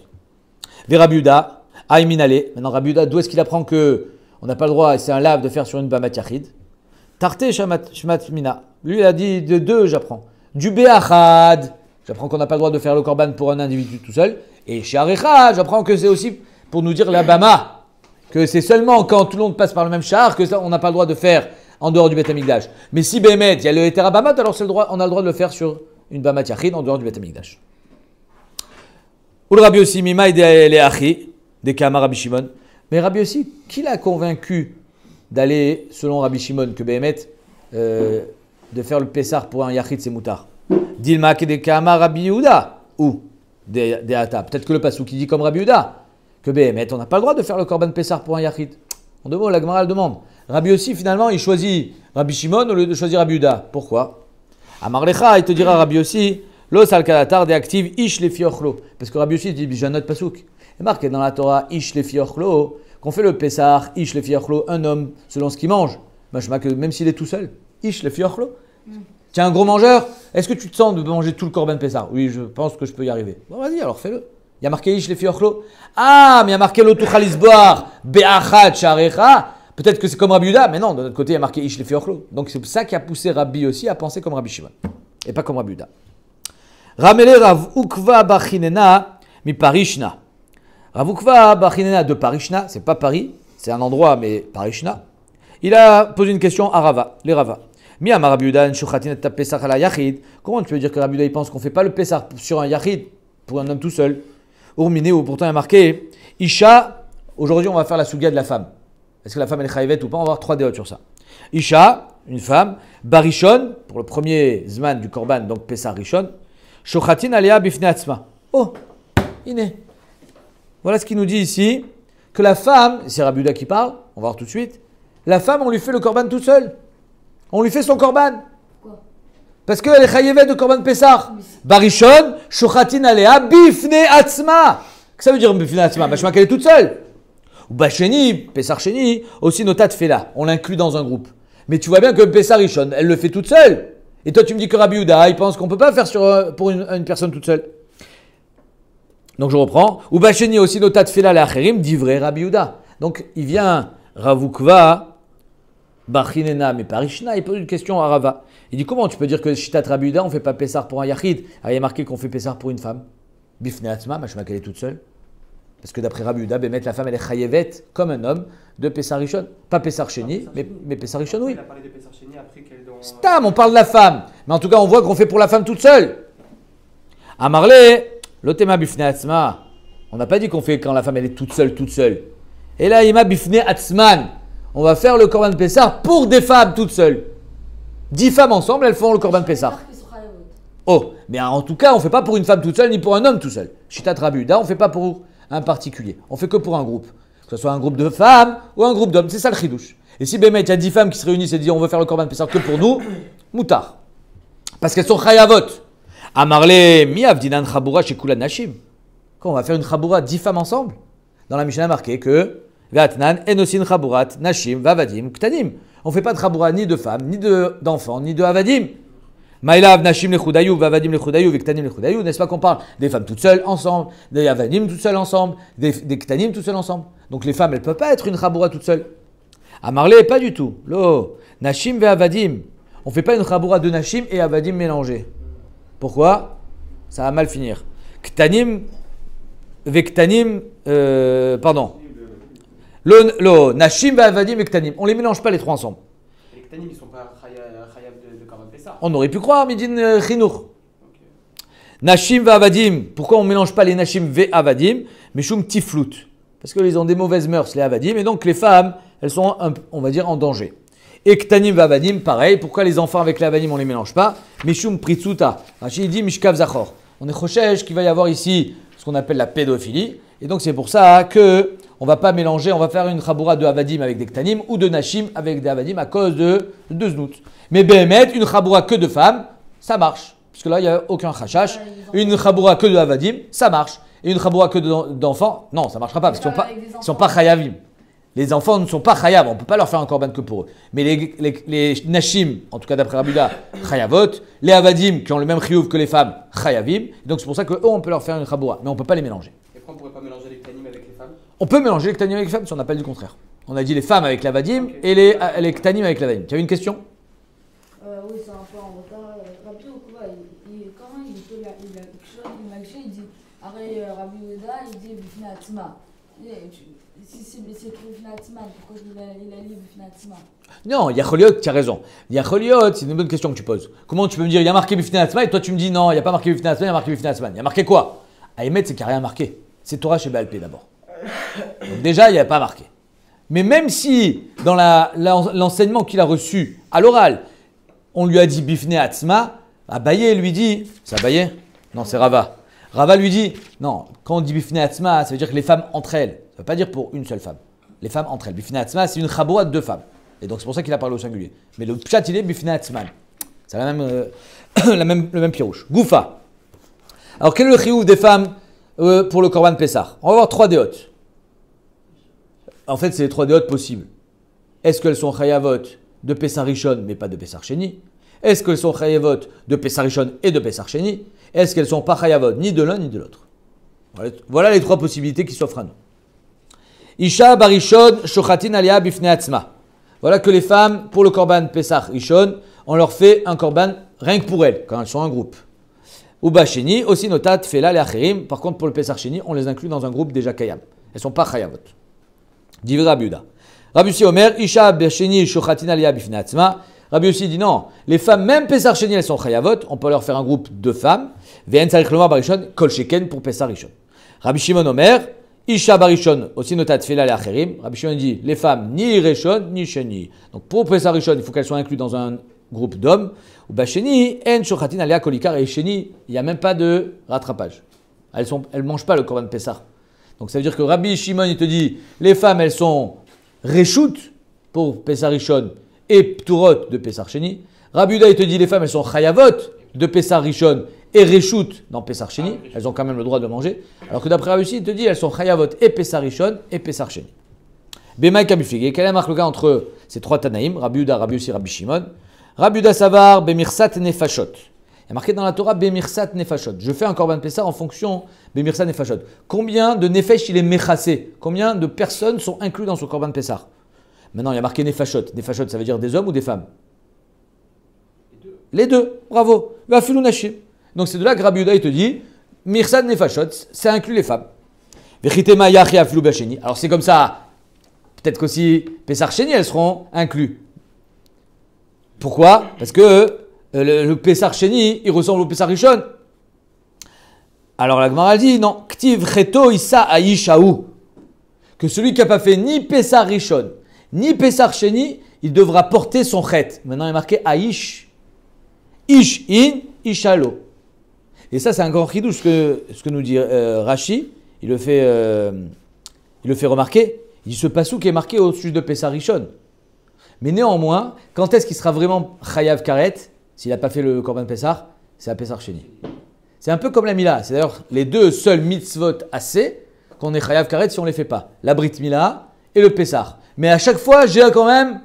Ve Rabbi Yehuda, Aïminale. Maintenant Rabbi Yehuda, d'où est-ce qu'il apprend que on n'a pas le droit, et c'est un lave, de faire sur une bamat yachid. Tarte shmat mina. Lui, il a dit de deux, j'apprends. Du be'achad, j'apprends qu'on n'a pas le droit de faire le korban pour un individu tout seul. Et chez Arecha, j'apprends que c'est aussi pour nous dire la bama, que c'est seulement quand tout le monde passe par le même char que ça, on n'a pas le droit de faire en dehors du Beth Amikdash. Mais si Bémet, il y a le Héter Bamat, alors on a le droit de le faire sur une Bamat Yachid en dehors du Beth Amikdash. Ou le Rabbi aussi, Mima et les Achi, des Kama Rabbi Shimon. Mais Rabbi aussi, qui l'a convaincu d'aller, selon Rabbi Shimon, que Bémet, de faire le Pessar pour un Yachid, c'est moutard? Dilma que des Kama Rabbi Yehuda, ou des Ata. Peut-être que le Passou qui dit comme Rabbi Yehuda, que Bémet, on n'a pas le droit de faire le Korban Pessar pour un Yachid. En deux mots, la Gemara le demande. Rabbi aussi, finalement, il choisit Rabbi Shimon au lieu de choisir Rabbi Yehuda. Pourquoi? Amar Lecha, il te dira Rabbi aussi, Lo salkalatar de active ish le fiochlo. Parce que Rabbi aussi dit, j'ai un autre pasouk. Il est marqué dans la Torah, ish le fiochlo, qu'on fait le Pessar, ish le fiochlo, un homme selon ce qu'il mange. Machma que même s'il est tout seul, ish le fiochlo. Tu es un gros mangeur, est-ce que tu te sens de manger tout le Korban Pessar? Oui, je pense que je peux y arriver. Bon, vas-y, alors fais-le. Il y a marqué ish le fiochlo. Ah, mais il y a marqué l'otuchalisboar, be'achat sharecha. Peut-être que c'est comme Rabbi Yehuda, mais non, de notre côté, il y a marqué ish le fiochlo. Donc c'est ça qui a poussé Rabbi aussi à penser comme Rabbi Shimon, et pas comme Rabbi Yehuda. Ramele Rav Ukva Bachinena mi Parishna. Rav Ukva Bachinena de Parishna, c'est pas Paris, c'est un endroit, mais Parishna. Il a posé une question à Rava, les Rava. Mi amar Rabbi Yehuda Shuchatin et Pesach ala Yachid. Comment tu peux dire que Rabbi Yehuda il pense qu'on fait pas le Pesach sur un Yachid, pour un homme tout seul? Urminé, ou pourtant il y a marqué Isha. Aujourd'hui, on va faire la souga de la femme. Est-ce que la femme elle est chayivet ou pas? On va avoir 3 déotes sur ça. Isha, une femme. Barishon, pour le premier zman du korban, donc Pesach Rishon. Shochatin alea bifne atzma. Oh, iné. Voilà ce qu'il nous dit ici, que la femme, c'est Rabbi Yehuda qui parle, on va voir tout de suite, la femme, on lui fait le korban tout seul. On lui fait son korban. Pourquoi? Parce qu'elle est chayivet de korban Pesach. Barishon, shochatin alea bifne atzma. Qu'est-ce que ça veut dire bifne atzma? Je crois qu'elle est toute seule. Ou Bacheni, Pessar Sheni, aussi Notat Fela, on l'inclut dans un groupe. Mais tu vois bien que Pessar Rishon, elle le fait toute seule. Et toi tu me dis que Rabbi Yehuda, il pense qu'on ne peut pas faire pour une personne toute seule. Donc je reprends. Ou Bacheni aussi Notat Fela la Acherim, dit vrai Rabbi Yehuda. Donc il vient Ravukva, Bachinena, mais Parishna, il pose une question à Rava. Il dit comment tu peux dire que Shitat Rabbi Yehuda, on ne fait pas Pessar pour un Yachid? Il y a marqué qu'on fait Pessar pour une femme. Bifne Atzma, machma qu'elle est toute seule. Parce que d'après Rabbi Yehuda, la femme elle est chayevet comme un homme de Pessar Rishon. Pas Pessar Sheni, mais Pessar Rishon, oui. Il a parlé de Pessar Sheni après qu'elle dans... Stam, on parle de la femme. Mais en tout cas, on voit qu'on fait pour la femme toute seule. Amarle, l'otema bifne atzma. On n'a pas dit qu'on fait quand la femme elle est toute seule, toute seule. Et là, ima bifne atzman. On va faire le korban Pessar pour des femmes toutes seules. 10 femmes ensemble, elles font le korban Pessar. Oh, mais en tout cas, on ne fait pas pour une femme toute seule ni pour un homme tout seul. Shitat Rabbi Yehuda, on ne fait pas pour un particulier. On fait que pour un groupe. Que ce soit un groupe de femmes ou un groupe d'hommes. C'est ça le chidouche. Et si Bémet, il y a 10 femmes qui se réunissent et disent on veut faire le korban Pessar que pour nous, moutard. Parce qu'elles sont chayavot. Amarle mi avdinan chabura chez Kula Nashim. Quand on va faire une chabura 10 femmes ensemble, dans la Mishnah marqué que Vatnan enosin chaburat Nashim vavadim ktanim. On ne fait pas de chabura ni de femmes, ni d'enfants, ni de avadim. Maïlav Nashim lechudayu vavadim lechudayu viktanim lechudayu. N'est-ce pas qu'on parle des femmes toutes seules ensemble, des avadim toutes seules ensemble, des ktanim toutes seules ensemble. Donc les femmes, elles ne peuvent pas être une chabura toute seule. Amarle, pas du tout. Lo, Nashim ve avadim. On ne fait pas une chabura de Nashim et avadim mélangés. Pourquoi? Ça va mal finir. Ktanim vektanim, pardon. Lo, Nashim ve avadim vektanim. On ne les mélange pas les trois ensemble. Les Ktanim, ils ne sont pas chayav de Korban Pessah. On aurait pu croire, Midin Chinour. Nashim ve avadim. Pourquoi on ne mélange pas les Nashim ve avadim? Meshum tiflout. Parce qu'ils ont des mauvaises mœurs, les avadim. Et donc les femmes, elles sont, on va dire, en danger. Et Ktanim ve avadim, pareil. Pourquoi les enfants avec les avadim, on ne les mélange pas? Meshum pritsuta. Rachid dit Mishkav zachor. On est chochesh qu'il va y avoir ici ce qu'on appelle la pédophilie. Et donc c'est pour ça que on ne va pas mélanger, on va faire une chaboura de avadim avec des ktanim ou de nashim avec des avadim à cause de znout. Mais béhémet, une chaboura que de femmes, ça marche. Parce que là, il n'y a aucun chachash. Une chaboura que de avadim, ça marche. Et une chaboura que d'enfants, non, ça ne marchera pas parce qu'ils ne sont pas chayavim. Les enfants ne sont pas chayav, on ne peut pas leur faire un korban que pour eux. Mais les nashim, en tout cas d'après Rabbi Yehuda, chayavot. Les avadim qui ont le même chiyuv que les femmes, chayavim. Donc c'est pour ça qu'eux, on peut leur faire une chaboura. Mais on ne peut pas les mélanger. Et pourquoi on ne pourrait pas mélanger les Ktanim avec les femmes? On peut mélanger les ktanim avec les femmes si on n'a pas dit le contraire. On a dit les femmes avec la vadim et les ktanim avec la vadim. Tu avais une question? Oui, c'est un peu en retard. Rabbi Okuva, comment il peut il dit, Rabbi Yehuda, il dit Bifnei Atzma. Si c'est Bifnei Atzma, pourquoi il a lu Bifnei Atzma? Non, Yacholiot, tu as raison. Yacholiot, c'est une bonne question que tu poses. Comment tu peux me dire, il y a marqué Bifnei Atzma et toi tu me dis non, il n'y a pas marqué Bifnei Atzma, il y a marqué Bifnei Atzma. Il y a marqué quoi? À émettre, c'est qu'il n'y a rien marqué. C'est Torah chez Baal Pé d'abord. Donc déjà, il n'y a pas marqué. Mais même si dans l'enseignement qu'il a reçu à l'oral, on lui a dit Bifnei Atzma, Abaye lui dit, c'est Abaye? Non, c'est Rava. Rava lui dit, non, quand on dit Bifnei Atzma, ça veut dire que les femmes entre elles. Ça ne veut pas dire pour une seule femme. Les femmes entre elles. Bifnei Atzma, c'est une chaboua de deux femmes. Et donc c'est pour ça qu'il a parlé au singulier. Mais le pshat, il est Bifnei Atzman. C'est le même pirouche. Goufa. Alors quel est le chiyuv des femmes pour le Korban Pessah? On va voir 3 déotes. En fait, c'est les 3 déotes possibles. Est-ce qu'elles sont chayavot de Pessah Rishon, mais pas de Pessah Sheni? Est-ce qu'elles sont chayavot de Pessah Rishon et de Pessah Sheni? Est-ce qu'elles sont pas chayavot ni de l'un ni de l'autre? Voilà les 3 possibilités qui s'offrent à nous. Isha barishon shochatin alia bifnei atzma. Voilà que les femmes, pour le Korban Pessah Rishon, on leur fait un Korban rien que pour elles, quand elles sont en groupe. Uba Sheni, aussi notat fela le acherim. Par contre, pour le Pessah Sheni, on les inclut dans un groupe déjà kayam. Elles ne sont pas chayavot. Divra Rabbi Yehuda. Rabbi Yossi Omer, Isha b'sheni shochatin alia bifnei atzma. Rabbi Yossi dit non, les femmes, même Pessah Sheni, elles sont chayavot. On peut leur faire un groupe de femmes. Ve'en tzarich lomar barishon, kol sheken pour Pessah Rishon. Rabbi Shimon Omer, Isha barishon, aussi notat fela le acherim. Rabbi Shimon dit les femmes, ni Rishon, ni Sheni. Donc pour Pessah Rishon, il faut qu'elles soient incluses dans un groupe d'hommes. Ou b'sheni, en shochatin alia kolikar. Et Sheni, il n'y a même pas de rattrapage. Elles ne mangent pas le Korban Pessah. Donc ça veut dire que Rabbi Shimon, il te dit, les femmes, elles sont réchoutes pour Pessah Rishon et Pturot de Pessah Sheni. Rabbi Yehuda, il te dit, les femmes, elles sont chayavot de Pessah Rishon et réchoutes dans Pessah Sheni. Elles ont quand même le droit de manger. Alors que d'après Rabbi Yossi, il te dit, elles sont chayavot et Pessah Rishon et Pessah Sheni. Bemaï Kabifligé, quelle est la marque le cas entre ces 3 Tanaïm, Rabbi Yehuda, Rabbi Yossi, Rabbi Shimon? Rabbi Yehuda Savar, Bemirsat Nefashot. Il y a marqué dans la Torah Bemirsat Nefashot. Je fais un Korban Pessah en fonction Bemirsat Nefashot. Combien de Nefesh il est mechassé? Combien de personnes sont inclus dans ce Korban Pessah? Maintenant, il y a marqué Nefashot. Nefashot, ça veut dire des hommes ou des femmes? Les deux. Bravo. Vafilou Nashim. Donc c'est de là que Rabbi Yehuda il te dit Mirsat Nefashot, ça inclut les femmes. Vechitema Yachi Afilou Basheni. Alors c'est comme ça. Peut-être qu'aussi Pessah Sheni, elles seront incluses. Pourquoi? Parce que le Pessah Sheni, il ressemble au Pessah Rishon. Alors la Gemara dit non, Ktiv Cheto Issa Aishaou. Que celui qui n'a pas fait ni Pessah Rishon, ni Pessah Sheni, il devra porter son chet. Maintenant il est marqué Aish. Ish in, Ishalo. Et ça c'est un grand chidouche ce que nous dit Rashi. Il le fait remarquer. Il dit ce passouk est marqué au sujet de Pessah Rishon. Mais néanmoins, quand est-ce qu'il sera vraiment Chayav Karet? S'il n'a pas fait le Korban Pessah, c'est à Pessah Sheni. C'est un peu comme la Mila. C'est d'ailleurs les deux seuls mitzvot assez qu'on est Chayav Karet si on ne les fait pas. La Brit Mila et le Pessah. Mais à chaque fois, j'ai quand même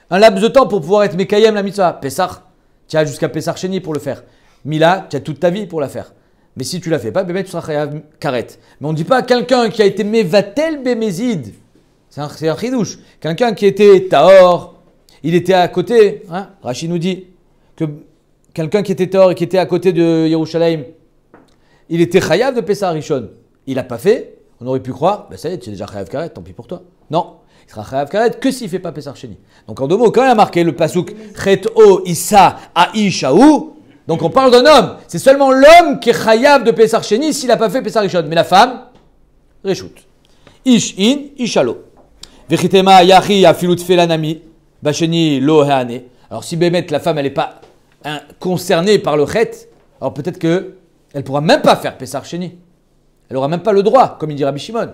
un laps de temps pour pouvoir être Mekayem la mitzvah. Pessah, tu as jusqu'à Pessah Sheni pour le faire. Mila, tu as toute ta vie pour la faire. Mais si tu ne la fais pas, bébé, tu seras Chayav Karet. Mais on ne dit pas quelqu'un qui a été Mevatel Bemezid. C'est un chidouche. Quelqu'un qui était Tahor, il était à côté. Hein? Rashi nous dit que quelqu'un qui était Tahor et qui était à côté de Yerushalayim, il était Chayav de Pessah Rishon. Il n'a pas fait. On aurait pu croire, ben ça y est, tu es déjà Chayav Karet, tant pis pour toi. Non, il sera Chayav Karet que s'il ne fait pas Pessah Sheni. Donc en 2 mots, quand il a marqué le pasuk Chet-O Issa Aishaou, donc on parle d'un homme. C'est seulement l'homme qui est Chayav de Pessah Sheni s'il n'a pas fait Pessah Rishon. Mais la femme, Reshut. Ish in, Ishalo. Vechitema Yachi Afilut Felanami, Basheni Lo Hane. Alors si Bémet, la femme, elle n'est pas concernée par le Chet, alors peut-être qu'elle ne pourra même pas faire Pessah Sheni. Elle n'aura même pas le droit, comme il dit Rabbi Shimon,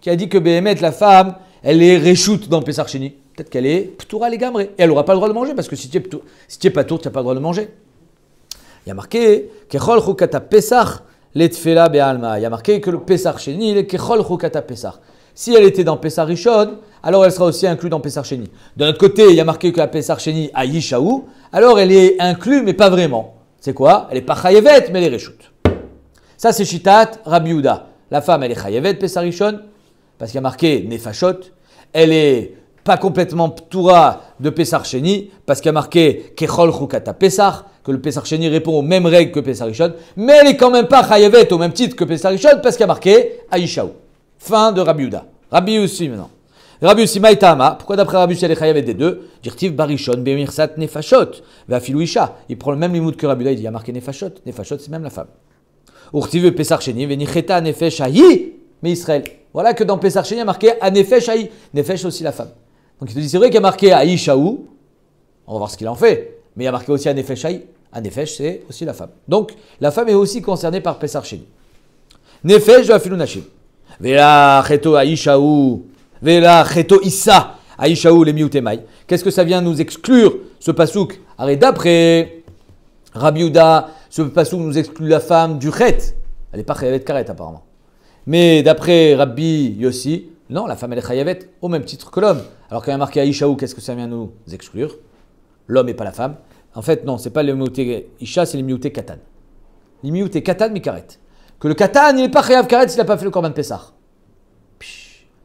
qui a dit que Bémet, la femme, elle est Reshut dans Pessah Sheni. Peut-être qu'elle est Ptoura les gamrés. Et elle n'aura pas le droit de manger, parce que si tu es pas tour, tu n'as pas le droit de manger. Il y a marqué Kechol Chukata Pesach Letfela Be'alma. Il y a marqué que le Pessah Sheni, il est Kechol Chukata Pesach. Si elle était dans Pessah Rishon, alors elle sera aussi inclue dans Pessah Sheni. D'un autre côté, il y a marqué que la Pessah Sheni a Yishaou, alors elle est inclue, mais pas vraiment. C'est quoi? Elle n'est pas Chayevet, mais elle est Reshut. Ça, c'est Shitat Rabbi Yehuda. La femme, elle est Chayevet Pessah Rishon, parce qu'il y a marqué Nefashot. elle est pas complètement ptoura de Pessar Sheni, parce qu'il y a marqué Kechol Chukata Pessar, que le Pessar Sheni répond aux mêmes règles que Pessar Rishon, mais elle est quand même pas Chayavet au même titre que Pessar Rishon, parce qu'il y a marqué Aïchaou. Fin de Rabbi Yehuda. Rabbi Yossi maintenant. Rabbi Yossi Maïtama, pourquoi d'après Rabbi Yossi elle est Chayavet des deux? Dirtiv Barishon Bemirsat Nefashot, Vafilou Isha. Il prend le même limoud que Rabbi Yehuda, il dit il y a marqué Nefashot. Nefashot c'est même la femme. Urtiv Pessar Sheni, Venicheta Nefesh Haï, mais Israël. Voilà que dans Pessar Sheni il y a marqué Nefesh Haï. Nefesh aussi la femme. Donc il te dit c'est vrai qu'il y a marqué Aïchaou, on va voir ce qu'il en fait, mais il y a marqué aussi Nefesh Haï. Nefesh c'est aussi la femme. Donc la femme est aussi concernée par Pessar Sheni. Nefesh Vafilou Nashim. Vela Cheto Aïchaou. Vela Cheto Issa Aïchaou les miutemai. Qu'est-ce que ça vient nous exclure ce pasouk? Arrête d'après Rabbi Yehuda, ce pasouk nous exclut la femme du chet. Elle n'est pas chayavet karet apparemment. Mais d'après Rabbi Yossi, non, la femme elle est chayavet au même titre que l'homme. Alors quand il y a marqué Aïchaou, qu'est-ce que ça vient nous exclure? L'homme et pas la femme. En fait non, c'est pas le miuté Isha, c'est le miuté katan. Le miuté katan mi karet. Que le katan il n'est pas chayav karet s'il n'a pas fait le korban Pessah.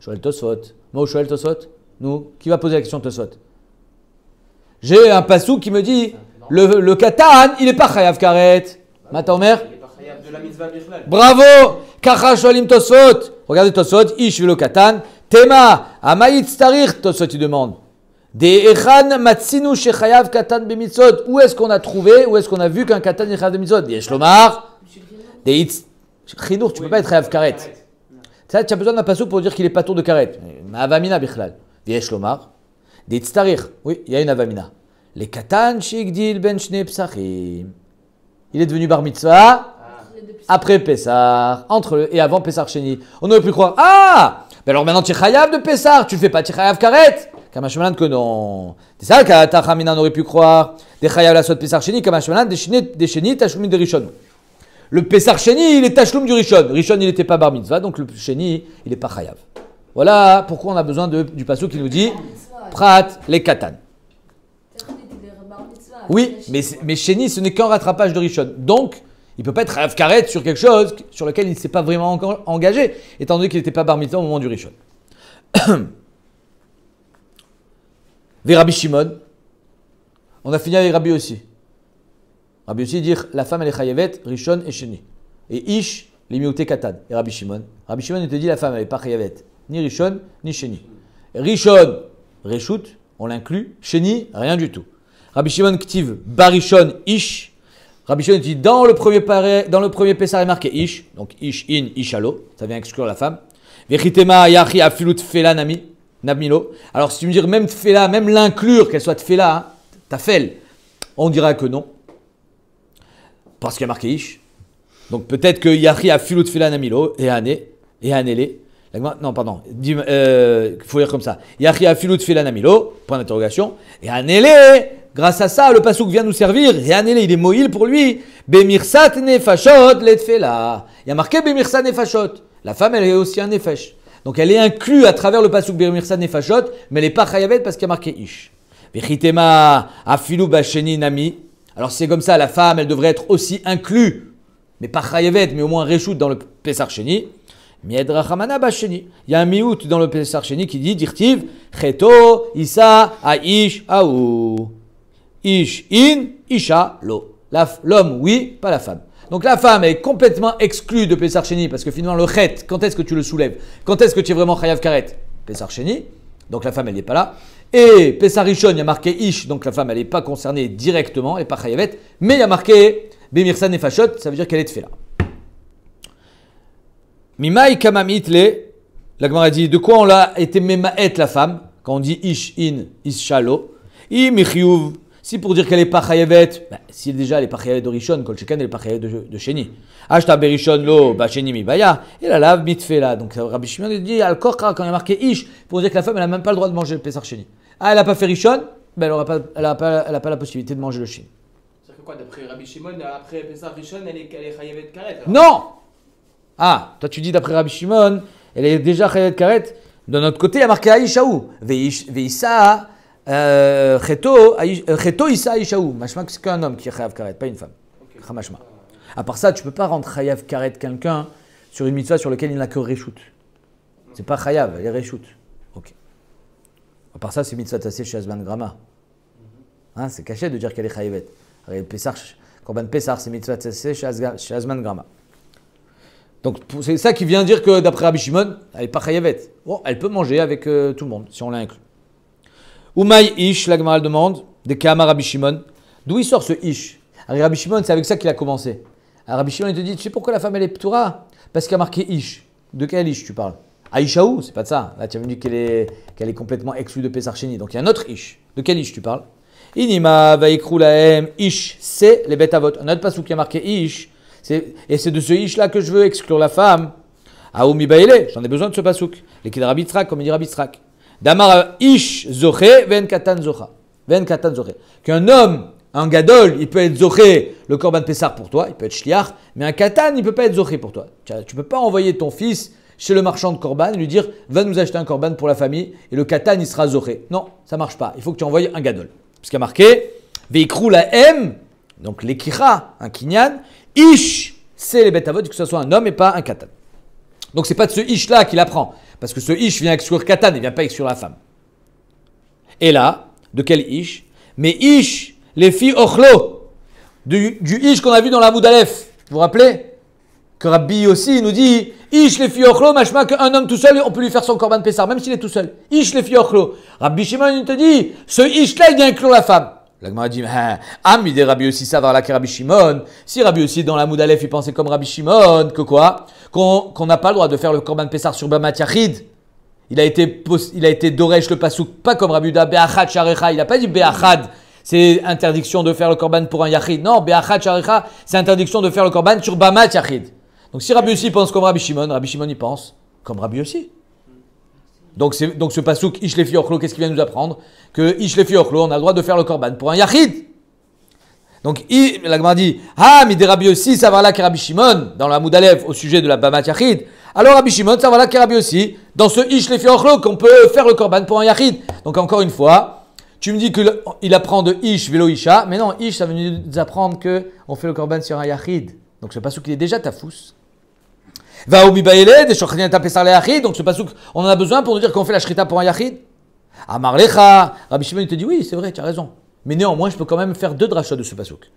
Shoel Tosfot. Moi, Shoel Tosfot. Nous, qui va poser la question de Tosfot? J'ai un passou qui me dit le katan, il n'est pas chayav karet. Mata Omer. Il est pas chayav de la mitzvah bichlal. Bravo. Kacha shoelim Tosfot. Regardez Tosfot. Ish velo katan. Tema. Amayit starir. Tosfot il demande. De echan matsinu shechayav katan bemitzot. Où est-ce qu'on a trouvé, où est-ce qu'on a vu qu'un katan est chayav bemitzot? Yesh lomar. De itz. Chinour, tu peux pas être chayav karet. Tu as besoin d'un passouk pour dire qu'il est pas tour de karet. Avamina bichlal. Yesh lomar. De itz starir. Oui, il y a une avamina. Les katan shigdil ben shne psachim. Il est devenu bar mitzvah après Pessah, et avant Pessah Sheni. On aurait pu croire, ah, ben alors maintenant tu es chayav de Pessah, tu ne fais pas, tu es chayav karet. Kamashmalan que non. C'est ça que Tachamina on aurait pu croire. Des chayav la sot Pessah Sheni, Kamashmalan des Sheni, Tashloum de Rishon. Le Pessah Sheni, il est Tashloum du Rishon. Rishon, il n'était pas bar mitzvah, donc le Sheni, il n'est pas chayav. Voilà pourquoi on a besoin du passouk qui nous dit, prat les katan. Oui, mais Sheni, ce n'est qu'un rattrapage de Rishon. Donc, il ne peut pas être chayav karet sur quelque chose sur lequel il ne s'est pas vraiment encore engagé, étant donné qu'il n'était pas bar mitzvah au moment du Rishon. Vers Rabbi Shimon, on a fini avec Rabbi aussi. Rabbi aussi dit la femme elle est chayavet, Rishon et Sheni. Et Ish, les miouté katan. Et Rabbi Shimon, il te dit la femme elle n'est pas chayavet, ni Rishon ni Sheni. Rishon, Reshut, on l'inclut. Sheni, rien du tout. Rabbi Shimon ktiv barishon Ish. Rabbi Shimon dit dans le premier Pessah est marqué Ish, donc Ish in Ishalo, ça vient exclure la femme. Vechitema yachi afilut fela namilo. Alors si tu me dis même tfela, même l'inclure, qu'elle soit tfela, hein, tafel, on dira que non. Parce qu'il y a marqué Ish. Donc peut-être que yachi afilut fela namilo, et anele. Non, pardon, il faut lire comme ça. Yachi afilut fela namilo, point d'interrogation, et anele. Grâce à ça, le pasouk vient nous servir. Et Anélé, il est moïl pour lui. Bemirsat nefashot letfela. Il y a marqué Bemirsat nefashot. La femme, elle est aussi un nefesh. Donc elle est inclue à travers le pasouk Bemirsat nefashot, mais elle n'est pas chayavet parce qu'il y a marqué ish. Vechitema afilu basheni nami. Alors c'est comme ça, la femme, elle devrait être aussi inclue, mais pas chayavet, mais au moins reshout dans le Pessar Sheni. Miedrachamana basheni. Il y a un miout dans le Pessar Sheni qui dit dirtiv cheto isa aish aou. Ish in, isha lo. L'homme, oui, pas la femme. Donc la femme est complètement exclue de Pessar Sheni parce que finalement le chet, quand est-ce que tu le soulèves? Quand est-ce que tu es vraiment chayav karet? Pessar Sheni. Donc la femme, elle n'est pas là. Et Pessar Rishon, il y a marqué ish, donc la femme, elle n'est pas concernée directement, elle n'est pas chayavet. Mais il y a marqué bemirsa nefashot, ça veut dire qu'elle est tfela. Mimai kamamit le. La Gemara dit de quoi on l'a été memaet la femme quand on dit ish in, isha lo. Imichiyuv. Si pour dire qu'elle n'est pas chayavet, si déjà elle n'est pas chayavet de Rishon, kol shekan elle n'est pas chayavet de Sheni. Ashta berishon lo, ba Sheni mi baya, et la lave mitfela. Donc Rabbi Shimon dit al korka quand il y a marqué ish, pour dire que la femme elle n'a même pas le droit de manger le Pessar Sheni. Ah elle n'a pas fait Rishon, ben elle n'a pas la possibilité de manger le Sheni. C'est quoi d'après Rabbi Shimon, après Pessah Rishon, elle est chayavet karet? Non. Ah, toi tu dis d'après Rabbi Shimon, elle est déjà chayavet karet. De notre côté il y a marqué aishaou, veisa. Cheto Issa Ishaou. Machma c'est qu'un homme qui est chayav karet, pas une femme. Chamashma. À part ça, tu peux pas rendre chayav karet quelqu'un sur une mitzvah sur laquelle il n'a que reshout. C'est pas chayav, il est reshout. Ok. À part ça, c'est mitzvah tassé chez Azman Grama. Hein, c'est caché de dire qu'elle est chayivet. Korban Pessar, c'est mitzvah tassé chez Azman Grama. Donc c'est ça qui vient dire que d'après Rabbi Shimon, elle n'est pas chayivet. Bon, elle peut manger avec tout le monde, si on l'inclut. Umaï Ish, la Gemara demande, de Kama Rabbi Shimon. D'où il sort ce Ish? Alors, Rabbi Shimon, c'est avec ça qu'il a commencé. Alors, Rabbi Shimon, il te dit, tu sais pourquoi la femme elle est Ptoura? Parce qu'il y a marqué Ish. De quel Ish tu parles? Aïchaou, c'est pas de ça. Là, tu as vu qu'elle est complètement exclue de Pessar Sheni. Donc il y a un autre Ish. De quel Ish tu parles? Inima vaikrou lahem Ish, c'est les bêtes avot. Un autre passou qui a marqué Ish. Et c'est de ce Ish là que je veux exclure la femme. Aoumi baile, j'en ai besoin de ce pasouk. L'équil Rabbi Tzrak, comme il dit Rabbi Tzrak. Damar Ish zoché, ven katan zocha. Ven katan zoché. Qu'un homme, un gadol, il peut être zoché le korban Pessar pour toi, il peut être shliach, mais un katan, il peut pas être zoché pour toi. Tu peux pas envoyer ton fils chez le marchand de korban et lui dire va nous acheter un korban pour la famille et le katan il sera zoché. Non, ça marche pas. Il faut que tu envoies un gadol. Parce qu'il y a marqué veikrou la m, donc l'ekira, un kinyan, ish, c'est les bêtes avot, que ce soit un homme et pas un katan. Donc c'est pas de ce ish là qu'il apprend, parce que ce ish vient exclure katan, il vient pas exclure la femme. Et là, de quel ish? Mais ish, les filles ochlo, du ish qu'on a vu dans la Moudalef. Vous vous rappelez que Rabbi aussi nous dit ish les filles ochlo, machma qu'un homme tout seul, on peut lui faire son korban Pessar, même s'il est tout seul. Ish les filles ochlo. Rabbi Shimon il te dit, ce ish là il vient inclure la femme. La Gemara dit, il dit Rabbi aussi ça va là que Rabbi Shimon. Si Rabbi aussi dans la Moudalef il pensait comme Rabbi Shimon, que quoi? Qu'on n'a pas le droit de faire le korban Pessar sur Bamat Yachid. Il a été Doresh le pasouk, pas comme Rabbi Uda, Be'achad Sharecha. Il n'a pas dit Be'achad, c'est interdiction de faire le korban pour un Yachid. Non, Be'achad Sharecha, c'est interdiction de faire le korban sur Bamat Yachid. Donc si Rabbi Yossi pense comme Rabbi Shimon il pense comme Rabbi Yossi. Donc ce pasouk, Ish Lefi Ochlo, qu'est-ce qu'il vient nous apprendre? Que Ish Lefi Ochlo, on a le droit de faire le korban pour un Yachid. Donc la Gemara dit, mais Rabbi Yossi, ça va là que Rabbi Shimon, dans la Moudalev, au sujet de la Bamat Yachid. Alors Rabbi Shimon, ça va là que Rabbi Yossi, dans ce Ish Lefi Ochlo, qu'on peut faire le korban pour un Yachid. Donc encore une fois, tu me dis qu'il apprend de Ish Velo Isha, mais non, Ish, ça veut nous apprendre qu'on fait le korban sur un Yachid. Donc ce pasouk, il est déjà tafous. Va au Bibaïle, des Shochrin Tapesar le Yachid, donc ce pasouk, on en a besoin pour nous dire qu'on fait la Shrita pour un Yachid. Amar Lecha, Rabbi Shimon, il te dit oui, c'est vrai, tu as raison. Mais néanmoins, je peux quand même faire deux drachas de ce pasouk.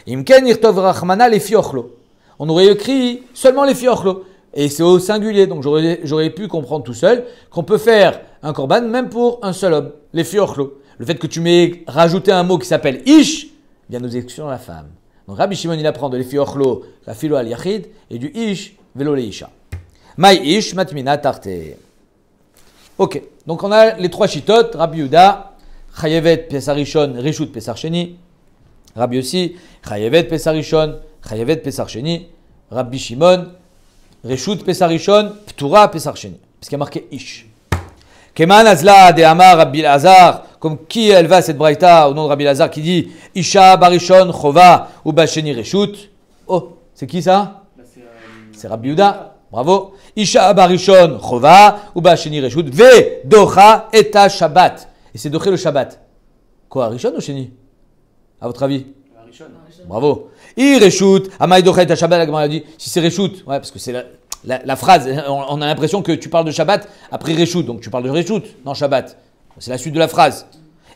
Imken irtov rachmana les fiochlo. On aurait écrit seulement les fiochlo. Et c'est au singulier, donc j'aurais pu comprendre tout seul qu'on peut faire un korban même pour un seul homme, les fiochlo. Le fait que tu m'aies rajouté un mot qui s'appelle ish, vient nous exclure la femme. Donc Rabbi Shimon, il apprend de les fiochlo, la filo al yachid, et du ish, velo le isha. Maï ish, matmina tarte. Ok, donc on a les trois chitotes, Rabbi Yuda, Chayevet Pesarishon, Rishut Pesar Sheni. Rabbi Yossi, Chayevet Pesarishon, Chayevet Pesar Sheni. Rabbi Shimon, Rishut Pesarishon, Ptura Pesar Sheni. Parce qu'il y a marqué Ish. Keman Azla de Amar Rabbi Lazar, comme qui elle va cette braïta au nom de Rabbi Lazar qui dit Isha Barishon Chova ou Basheni Rishut. Oh, c'est qui ça? C'est Rabbi Yuda. Bravo. Isha Barishon Chova ou Basheni Rishut. Ve Docha Eta Shabbat. Et c'est doché le Shabbat. Quoi, Rishon ou Sheni? À votre avis? Rishon. Bravo. I Reshut, Amay doché Eta Shabbat, la Gemara a dit. Si c'est Reshut, ouais, parce que c'est la phrase, on a l'impression que tu parles de Shabbat après Reshut. Donc tu parles de Reshut, non Shabbat. C'est la suite de la phrase.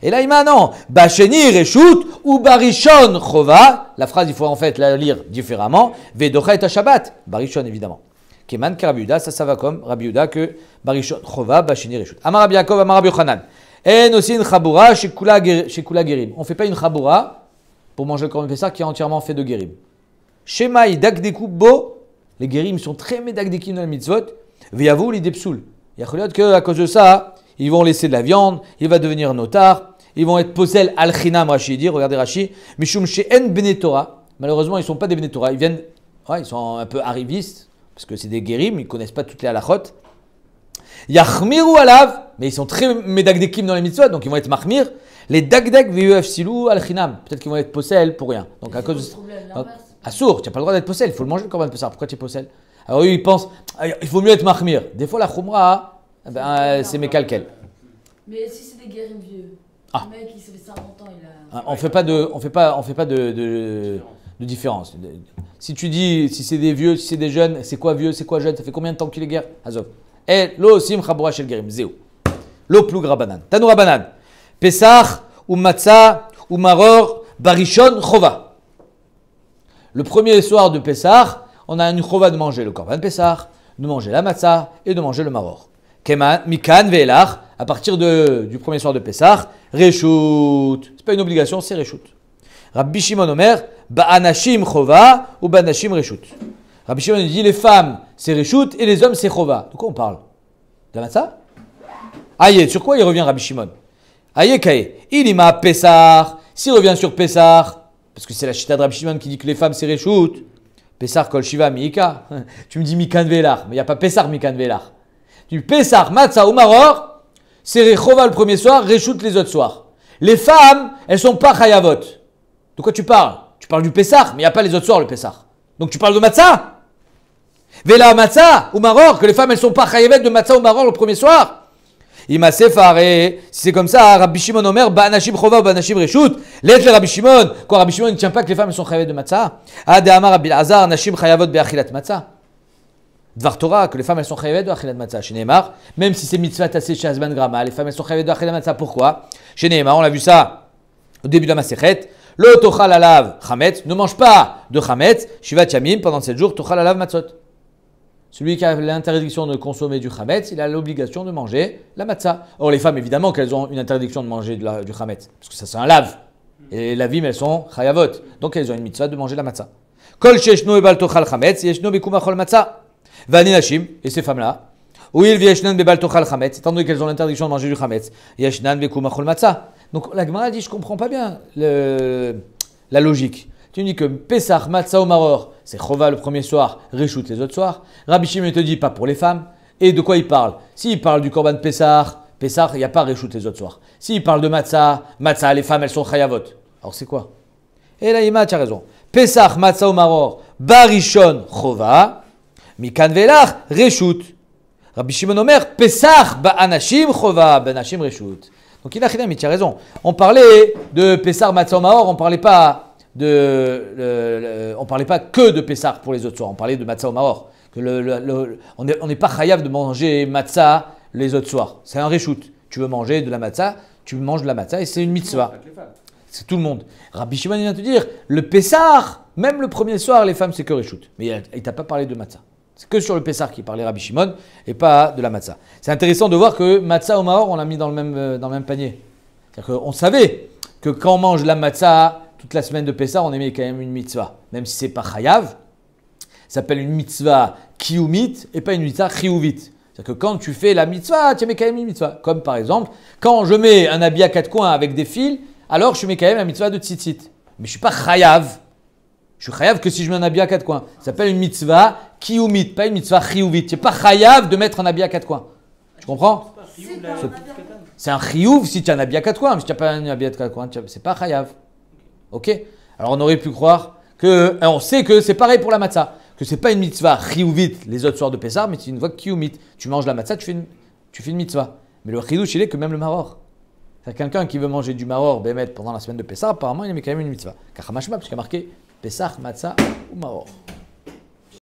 Et là, il m'a non. Basheni Reshut ou Barishon Chova. La phrase, il faut en fait la lire différemment. Ve doché Eta Shabbat. Barishon, évidemment. Keman Rabbi Yuda, ça va comme Rabbi Yuda que Barishon Chova, Basheni Reshut. Amar Rabbi Yaakov, Amar Rabbi Yochanan. En aussi une chaboura chez Kula Gerim. On ne fait pas une chaboura pour manger le korban Pessar qui est entièrement fait de Gerim. Shemaï Dakdeku Bo, les Gerim sont très médakdekim dans la mitzvot. Veyavou li depsoul. Il y a qu'à cause de ça, ils vont laisser de la viande, il va devenir notar, ils vont être posel al chinam Rashi dit, regardez Rashi, Mishum she'en benetora. Malheureusement, ils ne sont pas des benetora, ils sont un peu arrivistes, parce que c'est des Gerim, ils ne connaissent pas toutes les halachot. Yachmiru alav, mais ils sont très médagdekim dans les mitzvot, donc ils vont être mahmir. Les dagdek v'yufsilu al chinam, peut-être qu'ils vont être possel pour rien. Donc à cause de assour, tu n'as pas le droit d'être possel, il faut le manger le korban Pessar. Pourquoi tu es possel? Alors eux ils pensent, il faut mieux être mahmir. Des fois la khumra, c'est mes calquels. Mais si c'est des guéris vieux, le mec il s'est fait 50 ans, il a. On fait pas de différence. Si tu dis si c'est des vieux, si c'est des jeunes, c'est quoi vieux, c'est quoi jeune, ça fait combien de temps qu'il est guerre? Azov. Et lo sim chabura shel gerim, zéo. Lo plug Rabanan. Tanu Rabanan. Pesach ou matzah ou maror barishon chova. Le premier soir de Pesach, on a une chova de manger le korban Pesach, de manger la matzah et de manger le maror. Keman, mikan ve'elach, à partir du premier soir de Pesach, reshut. C'est pas une obligation, c'est reshut. Rabbi Shimon Omer, ba'anashim chova ou ba'anashim reshut. Rabbi Shimon dit les femmes c'est reshut et les hommes c'est chova. De quoi on parle? De la matzah? Aïe, sur quoi il revient Rabbi Shimon? Aïe kaye, il ima Pesach. S'il revient sur Pesach, parce que c'est la chita de Rabbi Shimon qui dit que les femmes c'est reshut. Pesach kol shiva miika. Tu me dis mikan ve'elach, mais il n'y a pas Pesach mikan ve'elach. Tu dis Pesach, matzah ou maror, c'est chova le premier soir, reshut les autres soirs. Les femmes, elles sont pas chayavot. De quoi tu parles? Tu parles du Pesach, mais il n'y a pas les autres soirs le Pesach. Donc tu parles de matzah. Vela matzah ou maror, que les femmes elles sont pas chayavet de matzah ou maror le premier soir. Ima séfaré, si c'est comme ça, Rabbi Shimon Omer, ba'anashim chova ou ba'anashim reshut. Lettre Rabbi Shimon. Quoi, Rabbi Shimon ne tient pas que les femmes elles sont chayavet de matzah. Ade amar Rabbi Elazar, nashim chayavot be'achilat matzah. Dvar Torah, que les femmes elles sont chayavet de achilat matzah. Chez Neymar, même si c'est mitzvah tassé chez Azban Grama, les femmes elles sont chayavet de achilat matzah. Pourquoi? Chez Neymar, on l'a vu ça au début de la Masechet. Le tochal alav chametz, ne mange pas de chametz, shivat yamim, pendant 7 jours, tochal alav matzot. Celui qui a l'interdiction de consommer du chametz, il a l'obligation de manger la matzah. Or les femmes, évidemment qu'elles ont une interdiction de manger du chametz, parce que ça c'est un lave. Et la vim, elles sont chayavot, donc elles ont une mitzvah de manger la matzah. Kol sheshno ebal tochal chametz, yeshno bekumachol matzah. Vani nashim, et ces femmes-là, où il yeshnan bebal tochal chametz, étant donné qu'elles ont l'interdiction de manger du chametz, yeshnan bekumachol matzah. Donc la Gemara dit, je ne comprends pas bien la logique. Tu me dis que Pesach, Matzah ou Maror, c'est Chova le premier soir, Reshut les autres soirs. Rabbi Shimon te dit pas pour les femmes. Et de quoi il parle? S'il parle du Korban Pesach, il n'y a pas Reshut les autres soirs. S'il parle de Matzah, les femmes elles sont Chayavot. Alors c'est quoi? Et là, Ima, tu as raison. Pesach, Matzah ou Maror, Barishon, Chova, Mikan Velach, Reshut. Rabbi Shimon Omer, Pesach, Ba'anashim, Chova, Ba'anashim, Reshut. Donc il a raison. On parlait de Pessar Matzah Mahor, on parlait pas que de Pessar pour les autres soirs, on parlait de Matzah Mahor. On n'est pas chayav de manger Matzah les autres soirs. C'est un reshoot. Tu veux manger de la Matzah, tu manges de la Matzah et c'est une mitzvah. C'est tout le monde. Rabbi Shimon vient te dire, le Pessar, même le premier soir, les femmes c'est que reshoot. Mais il ne t'a pas parlé de Matzah. C'est que sur le Pessar qui parlait Rabbi Shimon et pas de la Matzah. C'est intéressant de voir que Matzah au Mahor, on l'a mis dans le même panier. C'est-à-dire qu'on savait que quand on mange la Matzah toute la semaine de Pessar, on aimait quand même une mitzvah. Même si ce n'est pas chayav, ça s'appelle une mitzvah kiyumit et pas une mitzvah chiyuvit. C'est-à-dire que quand tu fais la mitzvah, tu mets quand même une mitzvah. Comme par exemple, quand je mets un habit à 4 coins avec des fils, alors je mets quand même la mitzvah de tzitzit. Mais je ne suis pas chayav. Je suis chayav que si je mets un habit à 4 coins. Ça s'appelle une mitzvah kiyumit, pas une mitzvah chiyuvit. Tu n'es pas chayav de mettre un habit à 4 coins. Tu comprends? C'est un chiyuv si tu as un habit à 4 coins. Mais si tu n'as pas un habit à 4 coins, c'est pas chayav. Ok? Alors on aurait pu croire que, on sait que c'est pareil pour la matzah. Que c'est pas une mitzvah chiyuvit les autres soirs de Pessah, mais c'est une mitzvah kiyumit. Tu manges la matzah, tu fais une mitzvah. Mais le chidouche, il est que même le maror. C'est quelqu'un qui veut manger du maror, bémet, pendant la semaine de Pessah, apparemment il met quand même une mitzvah. Car hamashma, parce qu'il y a marqué Pessah, matzah ou maror.